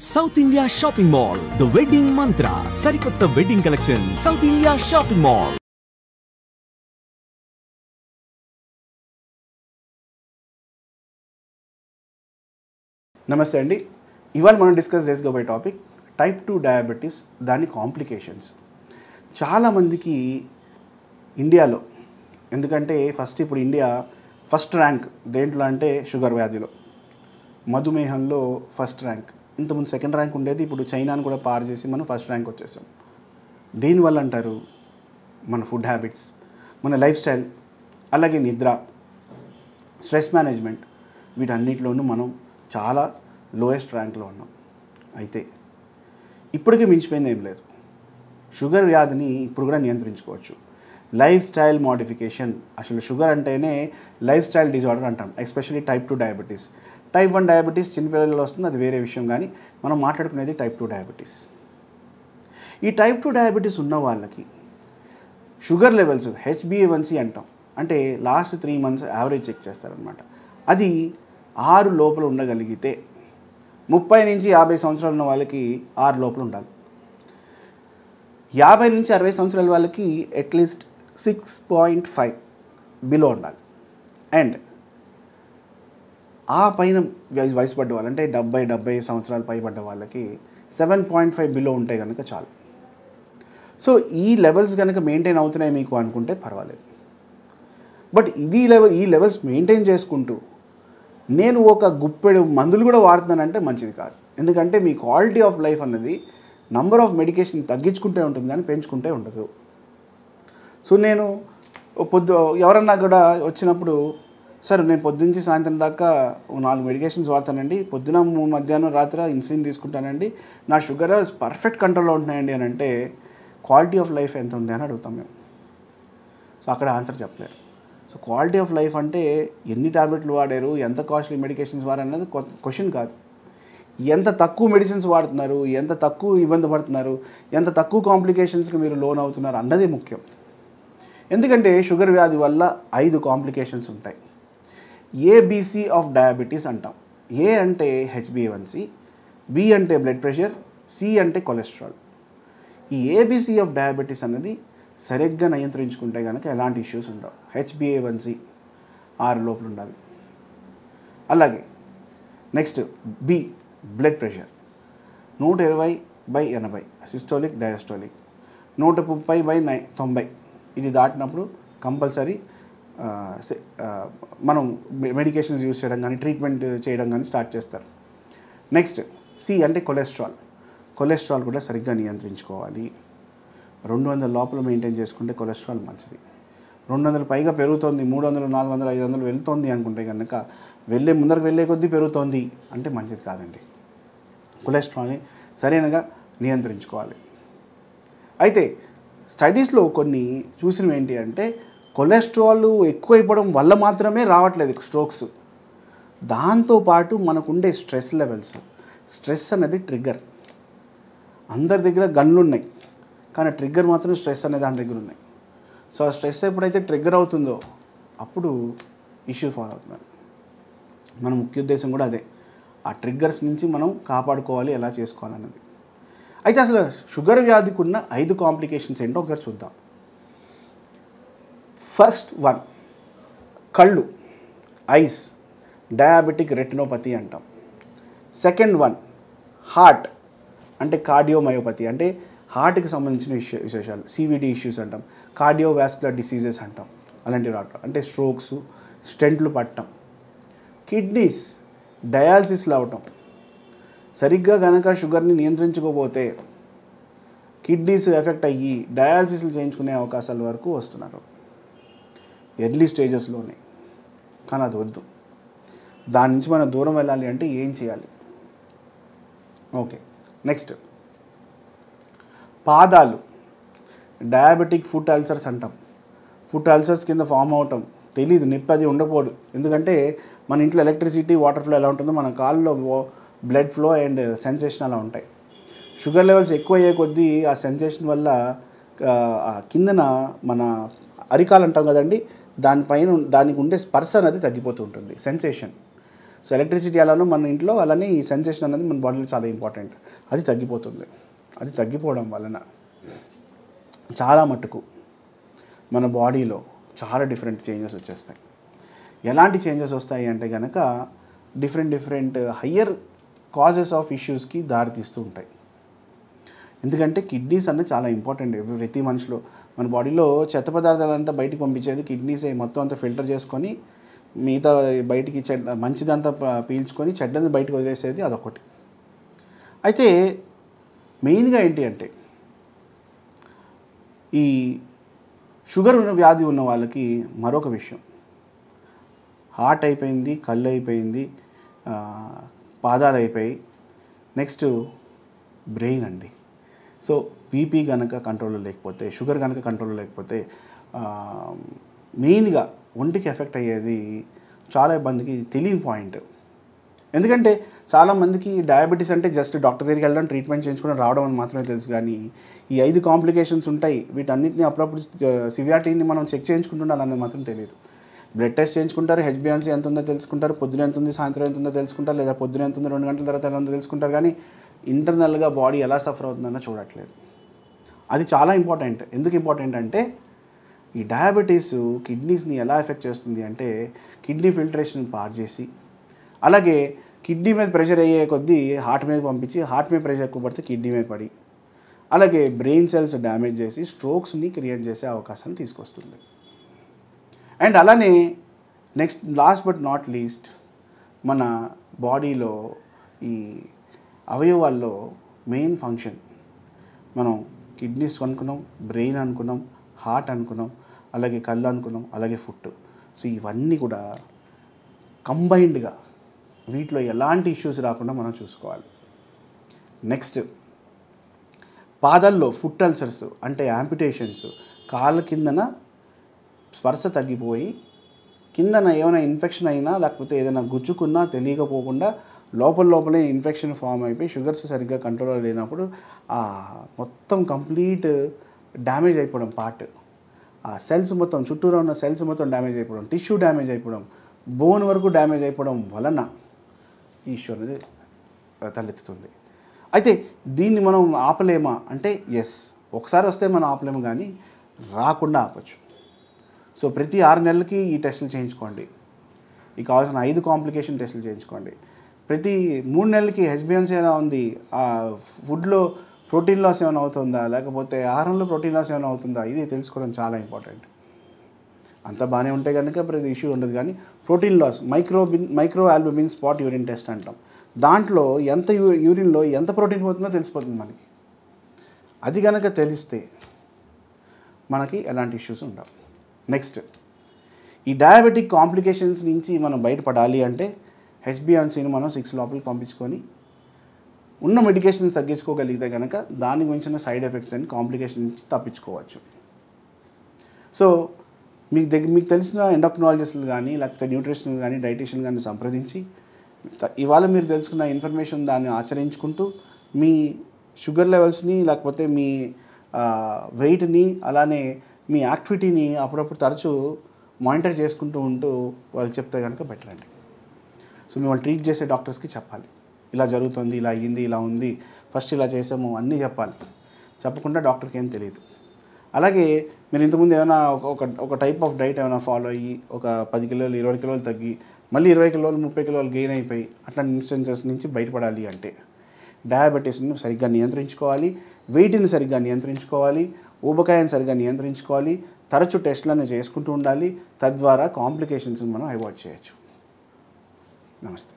South India Shopping Mall, The Wedding Mantra, Sarikotta Wedding Collection, South India Shopping Mall. నమస్తే అండి. ఇవాళ మనం discuss చేసుకోబోయే టాపిక్ టైప్ 2 డయాబెటీస్, దాని కాంప్లికేషన్స్. చాలామందికి ఇండియాలో, ఎందుకంటే ఇప్పుడు ఇండియా ఫస్ట్ ర్యాంక్ దేంట్లో అంటే షుగర్ వ్యాధిలో, మధుమేహంలో ఫస్ట్ ర్యాంక్. ఇంతకుముందు సెకండ్ ర్యాంక్ ఉండేది, ఇప్పుడు చైనాను కూడా పార్ చేసి మనం ఫస్ట్ ర్యాంక్ వచ్చేసాం. దీనివల్ల అంటారు మన ఫుడ్ హ్యాబిట్స్, మన లైఫ్ స్టైల్, అలాగే నిద్ర, స్ట్రెస్ మేనేజ్మెంట్, వీటన్నిటిలోనూ మనం చాలా లోయెస్ట్ ర్యాంక్లో ఉన్నాం. అయితే ఇప్పటికీ మించిపోయింది ఏం లేదు. షుగర్ వ్యాధిని ఇప్పుడు కూడా నియంత్రించుకోవచ్చు. లైఫ్ స్టైల్ మోడిఫికేషన్, అసలు షుగర్ అంటేనే లైఫ్ స్టైల్ డిజార్డర్ అంటాం, especially type 2 diabetes. Type 1 diabetes చిన్నపిల్లల్లో వస్తుంది, అది వేరే విషయం. కానీ మనం మాట్లాడుకునేది టైప్ 2 డయాబెటీస్. ఈ టైప్ 2 డయాబెటీస్ ఉన్న వాళ్ళకి షుగర్ లెవెల్స్ HbA1c అంటాం, అంటే లాస్ట్ 3 months యావరేజ్ చెక్ చేస్తారనమాట. అది 6 లోపల ఉండగలిగితే, 30 నుంచి 50 సంవత్సరాలు ఉన్న వాళ్ళకి 6 లోపల ఉండాలి. 50 నుంచి 60 సంవత్సరాల వాళ్ళకి అట్లీస్ట్ 6.5 బిలో ఉండాలి. అండ్ ఆ పైన వయసు పడ్డ వాళ్ళు, అంటే 70 సంవత్సరాలు పైబడ్డ వాళ్ళకి 7.5 బిలో ఉంటే కనుక చాలు. సో ఈ లెవెల్స్ కనుక మెయింటైన్ అవుతున్నాయి మీకు అనుకుంటే పర్వాలేదు. బట్ ఈ లెవెల్స్ మెయింటైన్ చేసుకుంటూ నేను ఒక గుప్పెడు మందులు కూడా వాడుతున్నానంటే మంచిది కాదు. ఎందుకంటే మీ క్వాలిటీ ఆఫ్ లైఫ్ అన్నది నంబర్ ఆఫ్ మెడికేషన్ తగ్గించుకుంటే ఉంటుంది కానీ పెంచుకుంటే ఉండదు. సో నేను ఎవరన్నా కూడా వచ్చినప్పుడు, సార్ నేను పొద్దునుంచి సాయంత్రం దాకా 4 మెడికేషన్స్ వాడతానండి, పొద్దున మధ్యాహ్నం రాత్రి ఇన్సులిన్ తీసుకుంటానండి, నా షుగర్ పర్ఫెక్ట్ కంట్రోల్లో ఉంటున్నాయండి అని అంటే క్వాలిటీ ఆఫ్ లైఫ్ ఎంత ఉంది అని అడుగుతాం మేము. సో అక్కడ ఆన్సర్ చెప్పలేరు. సో క్వాలిటీ ఆఫ్ లైఫ్ అంటే ఎన్ని టాబ్లెట్లు వాడారు, ఎంత కాస్ట్లీ మెడికేషన్స్ వాడన్నది క్వశ్చన్ కాదు. ఎంత తక్కువ మెడిసిన్స్ వాడుతున్నారు, ఎంత తక్కువ ఇబ్బంది పడుతున్నారు, ఎంత తక్కువ కాంప్లికేషన్స్కి మీరు లోన్ అవుతున్నారు అన్నది ముఖ్యం. ఎందుకంటే షుగర్ వ్యాధి వల్ల 5 కాంప్లికేషన్స్ ఉంటాయి. ABC ఆఫ్ డయాబెటీస్ అంటాం. A అంటే HbA1c, B అంటే బ్లడ్ ప్రెషర్, C అంటే కొలెస్ట్రాల్. ఈ ABC ఆఫ్ డయాబెటీస్ అన్నది సరిగ్గా నియంత్రించుకుంటే కనుక ఎలాంటి ఇష్యూస్ ఉండవు. HbA1c 6 లోపల ఉండాలి. అలాగే next B blood pressure 120/80 systolic diastolic, 130/90 ఇది దాటినప్పుడు కంపల్సరీ మనం మెడికేషన్స్ యూజ్ చేయడం కానీ ట్రీట్మెంట్ చేయడం కానీ స్టార్ట్ చేస్తారు. నెక్స్ట్ C అంటే కొలెస్ట్రాల్ కూడా సరిగ్గా నియంత్రించుకోవాలి. 200 లోపల మెయింటైన్ చేసుకుంటే కొలెస్ట్రాల్ మంచిది. 200 పైగా పెరుగుతోంది, 300, 400, 500 వెళ్తుంది అనుకుంటే కనుక ముందరకు వెళ్ళే కొద్దీ పెరుగుతోంది అంటే మంచిది కాదండి. కొలెస్ట్రాల్ని సరైనగా నియంత్రించుకోవాలి. అయితే స్టడీస్లో కొన్ని చూసినవి ఏంటి అంటే, కొలెస్ట్రాల్ ఎక్కువైపోవడం వల్ల మాత్రమే రావట్లేదు స్ట్రోక్స్. దాంతోపాటు మనకుండే స్ట్రెస్ లెవెల్స్, స్ట్రెస్ అనేది ట్రిగ్గర్. అందరి దగ్గర గన్లు ఉన్నాయి, కానీ ట్రిగ్గర్ మాత్రం స్ట్రెస్ అనేది దాని దగ్గర ఉన్నాయి. సో ఆ స్ట్రెస్ ఎప్పుడైతే ట్రిగ్గర్ అవుతుందో అప్పుడు ఇష్యూ ఫాలో అవుతున్నారు. మన ముఖ్య ఉద్దేశం కూడా అదే, ఆ ట్రిగ్గర్స్ నుంచి మనం కాపాడుకోవాలి, ఎలా చేసుకోవాలన్నది. అయితే అసలు షుగర్ వ్యాధికి ఉన్న 5 కాంప్లికేషన్స్ ఏంటో ఒకసారి చూద్దాం. ఫస్ట్ 1 కళ్ళు, ఐస్, డయాబెటిక్ రెటినోపతి అంటాం. సెకండ్ 1 హార్ట్, అంటే కార్డియోమయోపతి, అంటే హార్ట్కి సంబంధించిన విశేషాలు, CVD ఇష్యూస్ అంటాం, కార్డియోవాస్కులర్ డిసీజెస్ అంటాం. అలాంటివి రావటం అంటే స్ట్రోక్స్, స్టెంట్లు పట్టడం. కిడ్నీస్ డయాలసిస్లు అవటం. సరిగ్గా కనుక షుగర్ని నియంత్రించుకోకపోతే కిడ్నీస్ ఎఫెక్ట్ అయ్యి డయాలసిస్లు చేయించుకునే అవకాశాల వరకు వస్తున్నారు ఎర్లీ స్టేజెస్లోనే. కానీ అది వద్దు. దాని నుంచి మనం దూరం వెళ్ళాలి అంటే ఏం చేయాలి? ఓకే, నెక్స్ట్ పాదాలు, డయాబెటిక్ ఫుట్ అల్సర్స్ అంటాం. ఫుట్ అల్సర్స్ కింద ఫామ్ అవటం తెలీదు, నొప్పి అది ఉండకూడదు. ఎందుకంటే మన ఇంట్లో ఎలక్ట్రిసిటీ, వాటర్ ఫ్లో ఎలా ఉంటుందో మన కాళ్ళలో బ్లడ్ ఫ్లో అండ్ సెన్సేషన్ అలా ఉంటాయి. షుగర్ లెవెల్స్ ఎక్కువ అయ్యే కొద్దీ ఆ సెన్సేషన్ వల్ల కిందన మన అరికాలు అంటాం కదండి, దానికి ఉండే స్పర్శ అనేది తగ్గిపోతూ ఉంటుంది, సెన్సేషన్. సో ఎలక్ట్రిసిటీ అలానో మన ఇంట్లో అలానే ఈ సెన్సేషన్ అనేది మన బాడీలో చాలా ఇంపార్టెంట్. అది తగ్గిపోతుంది. అది తగ్గిపోవడం వలన చాలా మట్టుకు మన బాడీలో చాలా డిఫరెంట్ చేంజెస్ వచ్చేస్తాయి. ఎలాంటి చేంజెస్ వస్తాయి అంటే కనుక డిఫరెంట్ హయ్యర్ కాజెస్ ఆఫ్ ఇష్యూస్కి దారితీస్తూ ఉంటాయి. ఎందుకంటే కిడ్నీస్ అన్నది చాలా ఇంపార్టెంట్ ప్రతి మనిషిలో. మన బాడీలో చెత్త పదార్థాలంతా బయటికి పంపించేది కిడ్నీసే. మొత్తం అంతా ఫిల్టర్ చేసుకొని మిగతా బయటికి మంచిదంతా పీల్చుకొని చెడ్డని బయటకు వదిలేసేది అదొకటి. అయితే మెయిన్గా ఏంటి అంటే ఈ షుగర్ ఉన్న వ్యాధి ఉన్న వాళ్ళకి మరొక విషయం, హార్ట్ అయిపోయింది, కళ్ళు అయిపోయింది, పాదాలు అయిపోయి, నెక్స్ట్ బ్రెయిన్ అండి. సో బీపీ కనుక కంట్రోల్లో లేకపోతే, షుగర్ కనుక కంట్రోల్లో లేకపోతే మెయిన్గా ఒంటికి ఎఫెక్ట్ అయ్యేది చాలా మందికి తెలియని పాయింట్. ఎందుకంటే చాలామందికి డయాబెటీస్ అంటే జస్ట్ డాక్టర్ దగ్గరికి వెళ్ళడం, ట్రీట్మెంట్ చేయించుకోవడం, రావడం అని మాత్రమే తెలుసు. కానీ ఈ 5 కాంప్లికేషన్స్ ఉంటాయి. వీటన్నిటిని అప్పుడప్పుడు సివియారిటీని మనం చెక్ చేయించుకుంటుండాలన్నది మాత్రం తెలియదు. బ్లడ్ టెస్ట్ చేయించుకుంటారు, హెచ్బిఎన్సీ ఎంత ఉందో తెలుసుకుంటారు, పొద్దున ఎంత ఉంది, సాయంత్రం ఎంత ఉందో తెలుసుకుంటారు, లేదా పొద్దున ఎంత ఉంది, 2 గంటల తర్వాత ఎలా ఉందో తెలుసుకుంటారు. కానీ ఇంటర్నల్గా బాడీ ఎలా సఫర్ అవుతుందన్న చూడట్లేదు. అది చాలా ఇంపార్టెంట్. ఎందుకు ఇంపార్టెంట్ అంటే ఈ డయాబెటీస్ కిడ్నీస్ని ఎలా ఎఫెక్ట్ చేస్తుంది అంటే కిడ్నీ ఫిల్టరేషన్ పాడు చేసి, అలాగే కిడ్నీ మీద ప్రెషర్ అయ్యే కొద్దీ హార్ట్ మీద పంపించి, హార్ట్ మీద ప్రెషర్ ఎక్కువ పడితే కిడ్నీ మీద పడి, అలాగే బ్రెయిన్ సెల్స్ డ్యామేజ్ చేసి స్ట్రోక్స్ని క్రియేట్ చేసే అవకాశాన్ని తీసుకొస్తుంది. అండ్ అలానే next last but not least మన బాడీలో ఈ అవయవాల్లో మెయిన్ ఫంక్షన్ మనం కిడ్నీస్ అనుకున్నాం, బ్రెయిన్ అనుకున్నాం, హార్ట్ అనుకున్నాం, అలాగే కళ్ళు అనుకున్నాం, అలాగే ఫుట్. సో ఇవన్నీ కూడా కంబైన్డ్గా వీటిలో ఎలాంటి ఇష్యూస్ రాకుండా మనం చూసుకోవాలి. నెక్స్ట్ పాదాల్లో ఫుట్ అల్సర్స్ అంటే యాంపిటేషన్స్, కాళ్ళ కిందన స్పర్శ తగ్గిపోయి కిందన ఏమైనా ఇన్ఫెక్షన్ అయినా లేకపోతే ఏదైనా గుచ్చుకున్నా తెలియకపోకుండా లోపలే ఇన్ఫెక్షన్ ఫామ్ అయిపోయి షుగర్స్ సరిగ్గా కంట్రోల్లో లేనప్పుడు మొత్తం కంప్లీట్ డ్యామేజ్ అయిపోవడం, పార్ట్ ఆ సెల్స్ మొత్తం చుట్టూరా ఉన్న సెల్స్ మొత్తం డ్యామేజ్ అయిపోవడం, టిష్యూ డ్యామేజ్ అయిపోవడం, బోన్ వరకు డ్యామేజ్ అయిపోవడం వలన ఈ ఇష్యూ అనేది తలెత్తుతుంది. అయితే దీన్ని మనం ఆపలేమా అంటే ఎస్, ఒకసారి వస్తే మనం ఆపలేము, కానీ రాకుండా ఆపచ్చు. సో ప్రతి 6 నెలలకి ఈ టెస్టులు చేయించుకోండి. ఈ కావాల్సిన 5 కాంప్లికేషన్ టెస్టులు చేయించుకోండి. ప్రతి 3 నెలలకి హెచ్బిఎన్సీ ఎలా ఉంది, ఆ ఫుడ్లో ప్రోటీన్ లాస్ ఏమైనా అవుతుందా, లేకపోతే ఆహారంలో ప్రోటీన్ లాస్ ఏమైనా అవుతుందా, ఇది తెలుసుకోవడం చాలా ఇంపార్టెంట్. అంతా బాగానే ఉంటే కనుక ప్రతి ఇష్యూ ఉండదు. కానీ protein loss, micro albumin spot urine test అంటాం. దాంట్లో ఎంత యూరిన్లో ఎంత ప్రోటీన్ పోతుందో తెలిసిపోతుంది మనకి. అది కనుక తెలిస్తే మనకి ఎలాంటి ఇష్యూస్ ఉండవు. నెక్స్ట్ ఈ డయాబెటిక్ కాంప్లికేషన్స్ నుంచి మనం బయటపడాలి అంటే హెచ్బిఎన్సీని మనం 6 లోపలికి పంపించుకొని ఉన్న మెడికేషన్స్ తగ్గించుకోగలిగితే కనుక దానికి మించిన సైడ్ ఎఫెక్ట్స్ అండ్ కాంప్లికేషన్ నుంచి తప్పించుకోవచ్చు. సో మీకు తెలిసిన ఎండోక్రినాలజిస్టులు కానీ లేకపోతే న్యూట్రిషన్ కానీ డైటీషియన్ కానీ సంప్రదించి ఇవాళ మీరు తెలుసుకున్న ఇన్ఫర్మేషన్ దాన్ని ఆచరించుకుంటూ మీ షుగర్ లెవెల్స్ని లేకపోతే మీ వెయిట్ని అలానే మీ యాక్టివిటీని అప్పుడప్పుడు తరచూ మానిటర్ చేసుకుంటూ ఉంటూ వాళ్ళు చెప్తే కనుక బెటర్ అండి. సో మిమ్మల్ని ట్రీట్ చేసే డాక్టర్స్కి చెప్పాలి, ఇలా జరుగుతుంది, ఇలా అయ్యింది, ఇలా ఉంది, ఫస్ట్ ఇలా చేసాము అన్నీ చెప్పాలి. చెప్పకుండా డాక్టర్కి ఏం తెలియదు. అలాగే మీరు ఇంతకుముందు ఏమైనా ఒక టైప్ ఆఫ్ డైట్ ఏమైనా ఫాలో అయ్యి ఒక 10 కిలోలు 20 కిలోలు తగ్గి మళ్ళీ 20 కిలోలు 30 కిలోలు గెయిన్ అయిపోయి అట్లాంటి ఇన్స్టెన్సెస్ నుంచి బయటపడాలి అంటే డయాబెటీస్ని సరిగ్గా నియంత్రించుకోవాలి, వెయిట్ని సరిగ్గా నియంత్రించుకోవాలి, ఊబకాయాన్ని సరిగ్గా నియంత్రించుకోవాలి, తరచు టెస్టులను చేసుకుంటూ ఉండాలి. తద్వారా కాంప్లికేషన్స్ని మనం అవాయిడ్ చేయొచ్చు. నమస్తే.